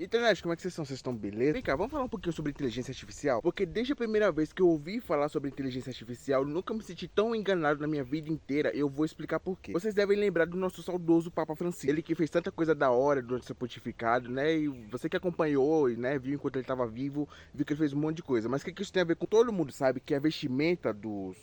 Internet, como é que vocês estão? Vocês estão beleza? Vem cá, vamos falar um pouquinho sobre inteligência artificial? Porque desde a primeira vez que eu ouvi falar sobre inteligência artificial, eu nunca me senti tão enganado na minha vida inteira. Eu vou explicar por quê. Vocês devem lembrar do nosso saudoso Papa Francisco. Ele que fez tanta coisa da hora durante seu pontificado, né? E você que acompanhou, né, viu enquanto ele estava vivo, viu que ele fez um monte de coisa. Mas o que isso tem a ver com todo mundo sabe que a vestimenta dos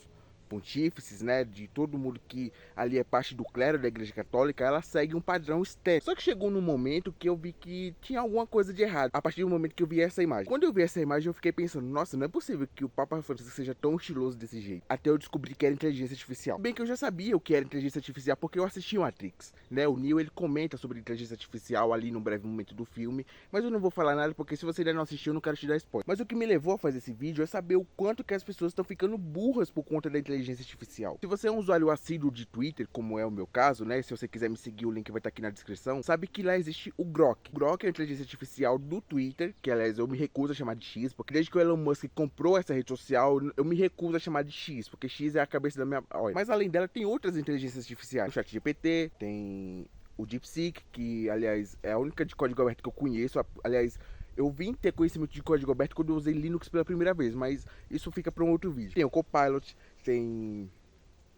pontífices, né, de todo mundo que ali é parte do clero da Igreja Católica, ela segue um padrão estético. Só que chegou num momento que eu vi que tinha alguma coisa de errado, a partir do momento que eu vi essa imagem. Quando eu vi essa imagem, eu fiquei pensando, nossa, não é possível que o Papa Francisco seja tão estiloso desse jeito. Até eu descobri que era inteligência artificial. Bem que eu já sabia o que era inteligência artificial porque eu assisti o Matrix, né? O Neo, ele comenta sobre inteligência artificial ali num breve momento do filme, mas eu não vou falar nada porque se você ainda não assistiu, eu não quero te dar spoiler. Mas o que me levou a fazer esse vídeo é saber o quanto que as pessoas estão ficando burras por conta da inteligência artificial. Se você é um usuário assíduo de Twitter, como é o meu caso, né? Se você quiser me seguir, o link vai estar aqui na descrição. Sabe que lá existe o Grok. O Grok é a inteligência artificial do Twitter, que aliás eu me recuso a chamar de X, porque desde que o Elon Musk comprou essa rede social, eu me recuso a chamar de X, porque X é a cabeça da minha... Olha. Mas além dela, tem outras inteligências artificiais. O ChatGPT, tem o DeepSeek, que aliás é a única de código aberto que eu conheço. Aliás, eu vim ter conhecimento de código aberto quando eu usei Linux pela primeira vez, mas isso fica para um outro vídeo. Tem o Copilot, tem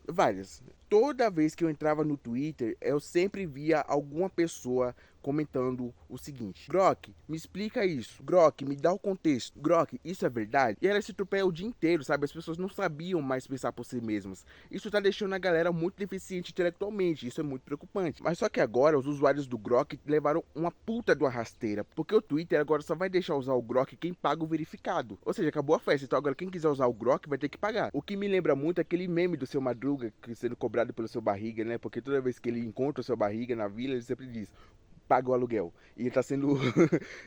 várias. Toda vez que eu entrava no Twitter, eu sempre via alguma pessoa comentando o seguinte: Grok, me explica isso. Grok, me dá o contexto. Grok, isso é verdade? E ela se atropela o dia inteiro, sabe? As pessoas não sabiam mais pensar por si mesmas. Isso tá deixando a galera muito deficiente intelectualmente. Isso é muito preocupante. Mas só que agora, os usuários do Grok levaram uma puta de uma rasteira. Porque o Twitter agora só vai deixar usar o Grok quem paga o verificado. Ou seja, acabou a festa. Então agora quem quiser usar o Grok vai ter que pagar. O que me lembra muito aquele meme do Seu Madruga, que sendo cobrado pelo Seu Barriga, né? Porque toda vez que ele encontra o Seu Barriga na vila, ele sempre diz: paga o aluguel. E tá sendo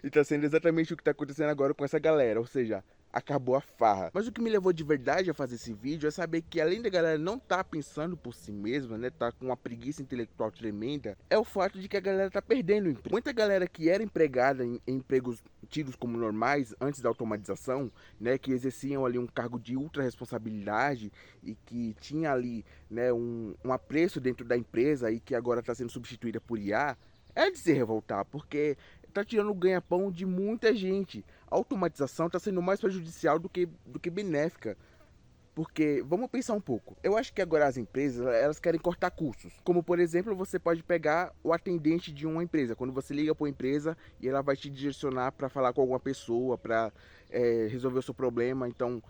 e tá sendo exatamente o que tá acontecendo agora com essa galera, ou seja, acabou a farra. Mas o que me levou de verdade a fazer esse vídeo é saber que além da galera não tá pensando por si mesma, né, tá com uma preguiça intelectual tremenda, é o fato de que a galera tá perdendo o emprego. Muita galera que era empregada em empregos tidos como normais antes da automatização, né, que exerciam ali um cargo de ultra responsabilidade e que tinha ali, né, um apreço dentro da empresa e que agora está sendo substituída por IA, é de se revoltar, porque tá tirando o ganha-pão de muita gente. A automatização está sendo mais prejudicial do que benéfica. Porque, vamos pensar um pouco. Eu acho que agora as empresas, elas querem cortar custos. Como, por exemplo, você pode pegar o atendente de uma empresa. Quando você liga para uma empresa e ela vai te direcionar para falar com alguma pessoa, para resolver o seu problema. Então,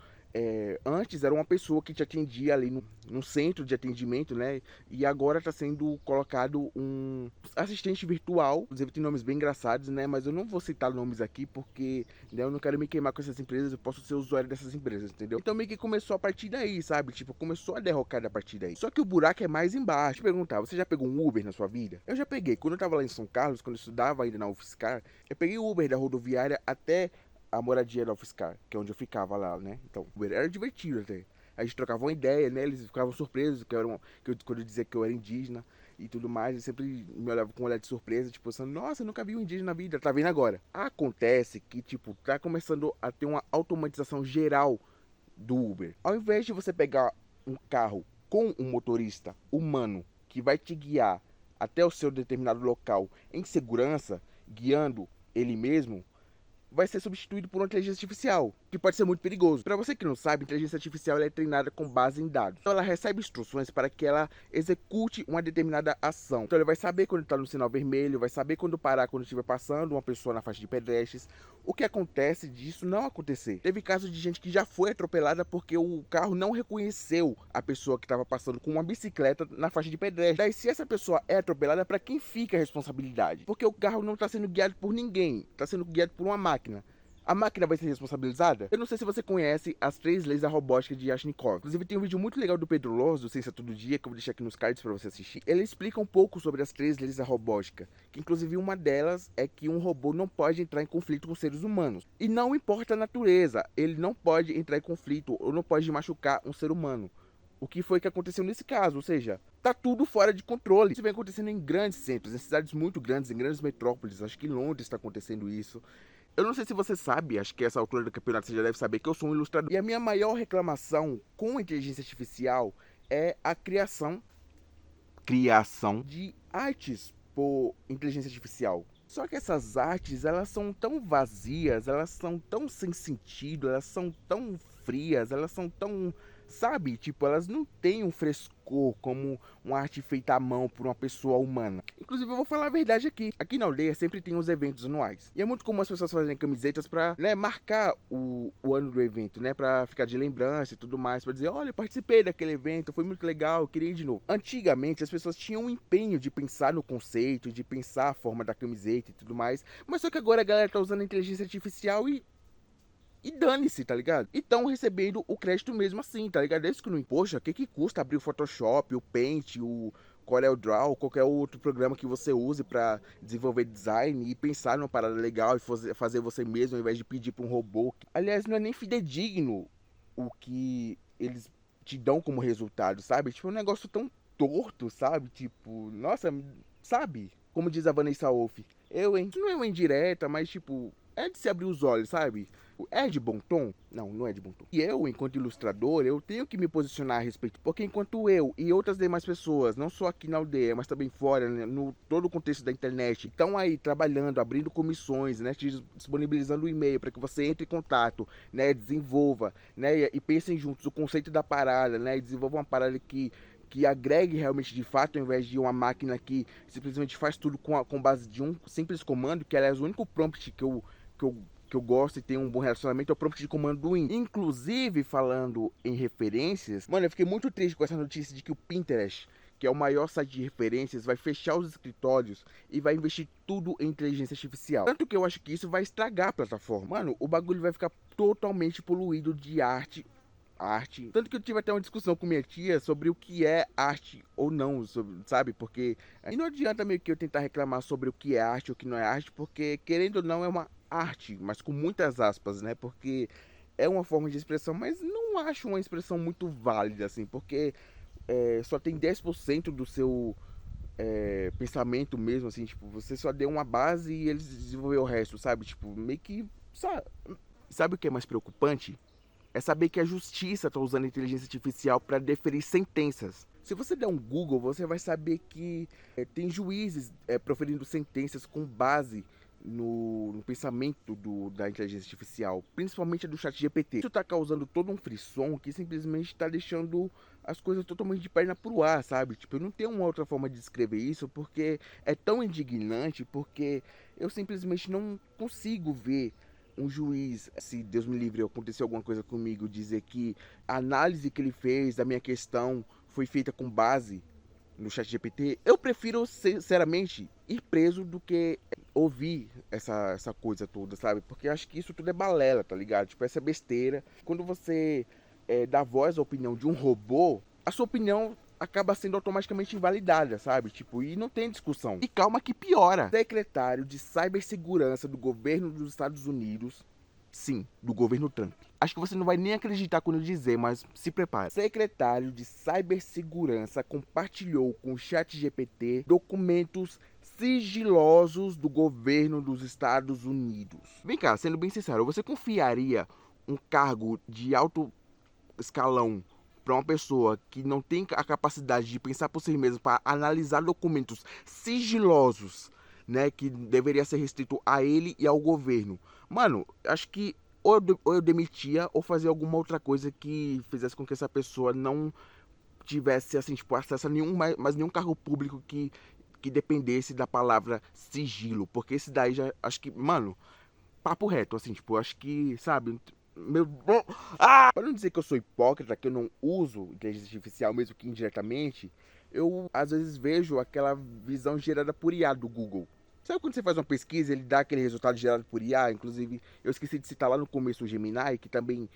antes era uma pessoa que te atendia ali no centro de atendimento, né? E agora está sendo colocado um assistente virtual. Inclusive tem nomes bem engraçados, né? Mas eu não vou citar nomes aqui porque, né, eu não quero me queimar com essas empresas. Eu posso ser usuário dessas empresas, entendeu? Então meio que começou a partir daí, sabe? Tipo, começou a derrocar a partir daí. Só que o buraco é mais embaixo. Deixa eu perguntar, você já pegou um Uber na sua vida? Eu já peguei. Quando eu tava lá em São Carlos, quando eu estudava ainda na UFSCar, eu peguei o Uber da rodoviária até a moradia da UFSCar, que é onde eu ficava lá, né? Então, era divertido até. A gente trocava uma ideia, né? Eles ficavam surpresos quando eu dizia que eu era indígena e tudo mais. Eles sempre me olhavam com um olhar de surpresa, tipo, pensando, nossa, eu nunca vi um indígena na vida, tá vendo agora? Acontece que, tipo, tá começando a ter uma automatização geral do Uber. Ao invés de você pegar um carro com um motorista humano que vai te guiar até o seu determinado local em segurança, guiando ele mesmo, vai ser substituído por uma inteligência artificial, que pode ser muito perigoso. Para você que não sabe, a inteligência artificial é treinada com base em dados. Então ela recebe instruções para que ela execute uma determinada ação. Então ele vai saber quando está no sinal vermelho, vai saber quando parar quando estiver passando uma pessoa na faixa de pedestres. O que acontece disso não acontecer? Teve casos de gente que já foi atropelada porque o carro não reconheceu a pessoa que estava passando com uma bicicleta na faixa de pedestre. Daí se essa pessoa é atropelada, para quem fica a responsabilidade? Porque o carro não está sendo guiado por ninguém, está sendo guiado por uma máquina. A máquina vai ser responsabilizada? Eu não sei se você conhece as 3 leis da robótica de Yashnikov. Inclusive tem um vídeo muito legal do Pedro Loz, do Ciência Todo Dia, que eu vou deixar aqui nos cards para você assistir. Ele explica um pouco sobre as 3 leis da robótica, que inclusive uma delas é que um robô não pode entrar em conflito com seres humanos. E não importa a natureza, ele não pode entrar em conflito ou não pode machucar um ser humano. O que foi que aconteceu nesse caso, ou seja, tá tudo fora de controle. Isso vem acontecendo em grandes centros, em cidades muito grandes, em grandes metrópoles. Acho que em Londres está acontecendo isso. Eu não sei se você sabe, acho que essa altura do campeonato você já deve saber que eu sou um ilustrador. E a minha maior reclamação com a inteligência artificial é a criação de artes por inteligência artificial. Só que essas artes, elas são tão vazias, elas são tão sem sentido, elas são tão frias, elas são tão, sabe? Tipo, elas não têm um frescor como uma arte feita à mão por uma pessoa humana. Inclusive, eu vou falar a verdade aqui. Aqui na aldeia sempre tem os eventos anuais. E é muito comum as pessoas fazerem camisetas pra, né, marcar o ano do evento, né? Pra ficar de lembrança e tudo mais. Pra dizer, olha, eu participei daquele evento, foi muito legal, eu queria ir de novo. Antigamente, as pessoas tinham um empenho de pensar no conceito, de pensar a forma da camiseta e tudo mais. Mas só que agora a galera tá usando a inteligência artificial e dane-se, tá ligado? E estão recebendo o crédito mesmo assim, tá ligado? É isso que não poxa, o que custa abrir o Photoshop, o Paint, o CorelDRAW, qualquer outro programa que você use para desenvolver design e pensar numa parada legal e fazer você mesmo ao invés de pedir para um robô. Aliás, não é nem fidedigno o que eles te dão como resultado, sabe? Tipo, é um negócio tão torto, sabe? Tipo, nossa, sabe? Como diz a Vanessa Wolff, isso não é uma indireta, mas tipo, é de se abrir os olhos, sabe? É de bom tom? Não, não é de bom tom. E eu, enquanto ilustrador, eu tenho que me posicionar a respeito, porque enquanto eu e outras demais pessoas, não só aqui na aldeia, mas também fora, né, no todo o contexto da internet, estão aí trabalhando, abrindo comissões, né, te disponibilizando o e-mail para que você entre em contato, né, desenvolva, né, e pensem juntos o conceito da parada, né, e desenvolva uma parada que agregue realmente de fato, ao invés de uma máquina que simplesmente faz tudo com base de um simples comando, que aliás o único prompt que eu, que eu gosto e tenho um bom relacionamento é o prompt de comando do Win. Inclusive, falando em referências, mano, eu fiquei muito triste com essa notícia de que o Pinterest, que é o maior site de referências, vai fechar os escritórios e vai investir tudo em inteligência artificial. Tanto que eu acho que isso vai estragar a plataforma. Mano, o bagulho vai ficar totalmente poluído de arte. Tanto que eu tive até uma discussão com minha tia sobre o que é arte ou não, sabe? Porque aí não adianta meio que eu tentar reclamar sobre o que é arte ou o que não é arte, porque querendo ou não é uma arte, mas com muitas aspas, né? Porque é uma forma de expressão, mas não acho uma expressão muito válida, assim, porque só tem 10% do seu pensamento mesmo, assim, tipo, você só deu uma base e eles desenvolveram o resto, sabe? Tipo, meio que. Sabe o que é mais preocupante? É saber que a justiça está usando a inteligência artificial para deferir sentenças. Se você der um Google, você vai saber que tem juízes proferindo sentenças com base no pensamento da inteligência artificial, principalmente a do ChatGPT. Isso está causando todo um frisson que simplesmente está deixando as coisas totalmente de perna pro ar, sabe? Tipo, eu não tenho uma outra forma de descrever isso porque é tão indignante, porque eu simplesmente não consigo ver um juiz, se Deus me livre, acontecer alguma coisa comigo, dizer que a análise que ele fez da minha questão foi feita com base no ChatGPT, eu prefiro, sinceramente, ir preso do que ouvir essa coisa toda, sabe? Porque eu acho que isso tudo é balela, tá ligado? Tipo, essa besteira. Quando você dá voz à opinião de um robô, a sua opinião acaba sendo automaticamente invalidada, sabe? Tipo, e não tem discussão. E calma que piora. Secretário de Cibersegurança do governo dos Estados Unidos, sim, do governo Trump. Acho que você não vai nem acreditar quando eu dizer, mas se prepare. Secretário de Cibersegurança compartilhou com o ChatGPT documentos sigilosos do governo dos Estados Unidos. Vem cá, sendo bem sincero, você confiaria um cargo de alto escalão para uma pessoa que não tem a capacidade de pensar por si mesmo para analisar documentos sigilosos, né, que deveria ser restrito a ele e ao governo? Mano, acho que ou eu demitia ou fazia alguma outra coisa que fizesse com que essa pessoa não tivesse assim, tipo, acesso a nenhum cargo público que dependesse da palavra sigilo, porque esse daí já acho que, mano, papo reto, assim, tipo, acho que, sabe, meu. Para não dizer que eu sou hipócrita, que eu não uso inteligência artificial, mesmo que indiretamente, eu às vezes vejo aquela visão gerada por IA do Google. Sabe quando você faz uma pesquisa e ele dá aquele resultado gerado por IA? Inclusive, eu esqueci de citar lá no começo o Gemini, que também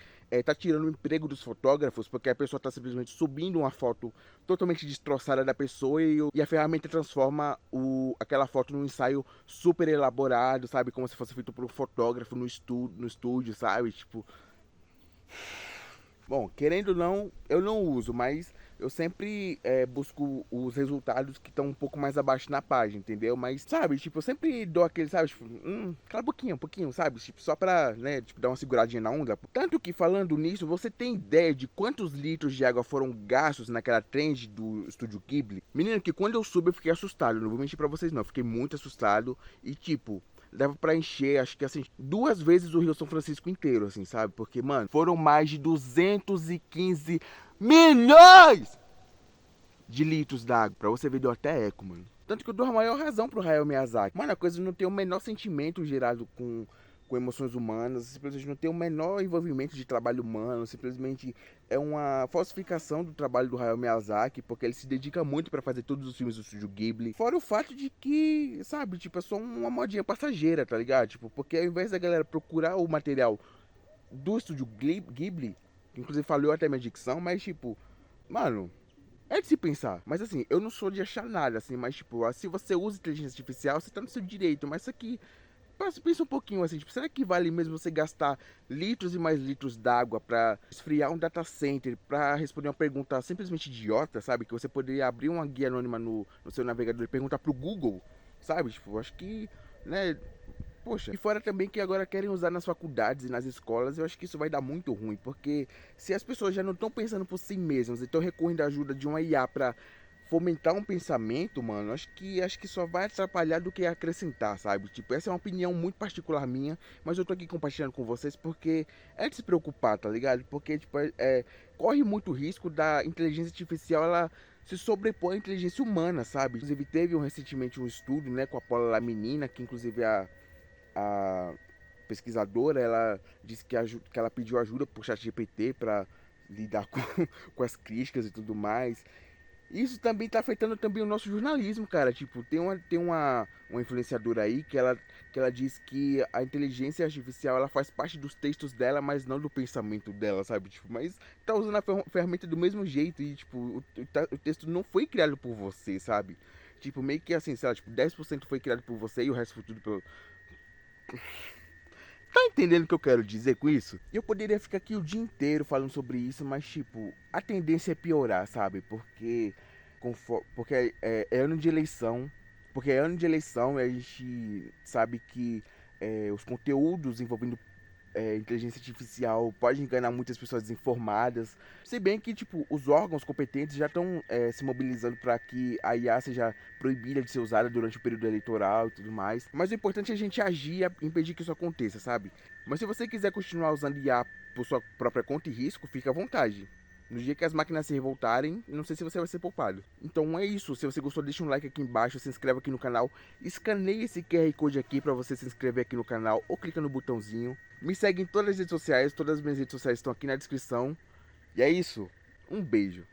tá tirando o emprego dos fotógrafos, porque a pessoa está simplesmente subindo uma foto totalmente destroçada da pessoa e a ferramenta transforma aquela foto num ensaio super elaborado, sabe? Como se fosse feito por um fotógrafo no estúdio, sabe? Tipo, Bom, querendo ou não, eu não uso, mas eu sempre busco os resultados que estão um pouco mais abaixo na página, entendeu? Mas, sabe, tipo, eu sempre dou aquele, sabe, tipo, cala um pouquinho, sabe? Tipo, só pra, né, tipo, dar uma seguradinha na onda. Tanto que, falando nisso, você tem ideia de quantos litros de água foram gastos naquela trend do Estúdio Ghibli? Menino, que quando eu subi eu fiquei assustado, não vou mentir pra vocês não, eu fiquei muito assustado e, tipo, dava pra encher, acho que assim, 2 vezes o Rio São Francisco inteiro, assim, sabe? Porque, mano, foram mais de 215 milhões de litros d'água. Pra você ver, deu até eco, mano. Tanto que eu dou a maior razão pro Hayao Miyazaki. Mano, a coisa não tem o menor sentimento gerado com emoções humanas, simplesmente não tem o menor envolvimento de trabalho humano, simplesmente é uma falsificação do trabalho do Hayao Miyazaki, porque ele se dedica muito para fazer todos os filmes do Estúdio Ghibli. Fora o fato de que, sabe, tipo, é só uma modinha passageira, tá ligado? Tipo, porque ao invés da galera procurar o material do Estúdio Ghibli, que inclusive falhou até minha dicção, mas tipo, mano, é de se pensar. Mas assim, eu não sou de achar nada, assim, mas tipo, se você usa inteligência artificial, você tá no seu direito, mas isso aqui pensa um pouquinho assim, tipo, será que vale mesmo você gastar litros e mais litros d'água pra esfriar um data center, pra responder uma pergunta simplesmente idiota, sabe? Que você poderia abrir uma guia anônima no seu navegador e perguntar pro Google, sabe? Tipo, eu acho que, né? Poxa, e fora também que agora querem usar nas faculdades e nas escolas, eu acho que isso vai dar muito ruim, porque se as pessoas já não estão pensando por si mesmas e estão recorrendo à ajuda de uma IA pra fomentar um pensamento, mano, acho que só vai atrapalhar do que acrescentar, sabe? Tipo, essa é uma opinião muito particular minha, mas eu tô aqui compartilhando com vocês porque é de se preocupar, tá ligado? Porque, tipo, corre muito risco da inteligência artificial, ela se sobrepor à inteligência humana, sabe? Inclusive, teve recentemente um estudo, né, com a Paula Laminina, que inclusive a pesquisadora, ela disse que ela pediu ajuda pro ChatGPT para lidar com as críticas e tudo mais. Isso também está afetando também o nosso jornalismo, cara. Tipo, tem uma influenciadora aí que ela diz que a inteligência artificial ela faz parte dos textos dela, mas não do pensamento dela, sabe? Tipo, mas tá usando a ferramenta do mesmo jeito e, tipo, o texto não foi criado por você, sabe? Tipo, meio que assim, sei lá, tipo, 10% foi criado por você e o resto foi tudo pelo, tá entendendo o que eu quero dizer com isso? Eu poderia ficar aqui o dia inteiro falando sobre isso, mas tipo, a tendência é piorar, sabe? Porque é ano de eleição, porque é ano de eleição e a gente sabe que os conteúdos envolvendo inteligência artificial pode enganar muitas pessoas desinformadas. Se bem que, tipo, os órgãos competentes já estão se mobilizando para que a IA seja proibida de ser usada durante o período eleitoral e tudo mais. Mas o importante é a gente agir e impedir que isso aconteça, sabe? Mas se você quiser continuar usando IA por sua própria conta e risco, fica à vontade. No dia que as máquinas se revoltarem, não sei se você vai ser poupado. Então é isso. Se você gostou, deixa um like aqui embaixo, se inscreve aqui no canal. Escaneie esse QR Code aqui para você se inscrever aqui no canal ou clica no botãozinho. Me segue em todas as redes sociais, todas as minhas redes sociais estão aqui na descrição. E é isso. Um beijo.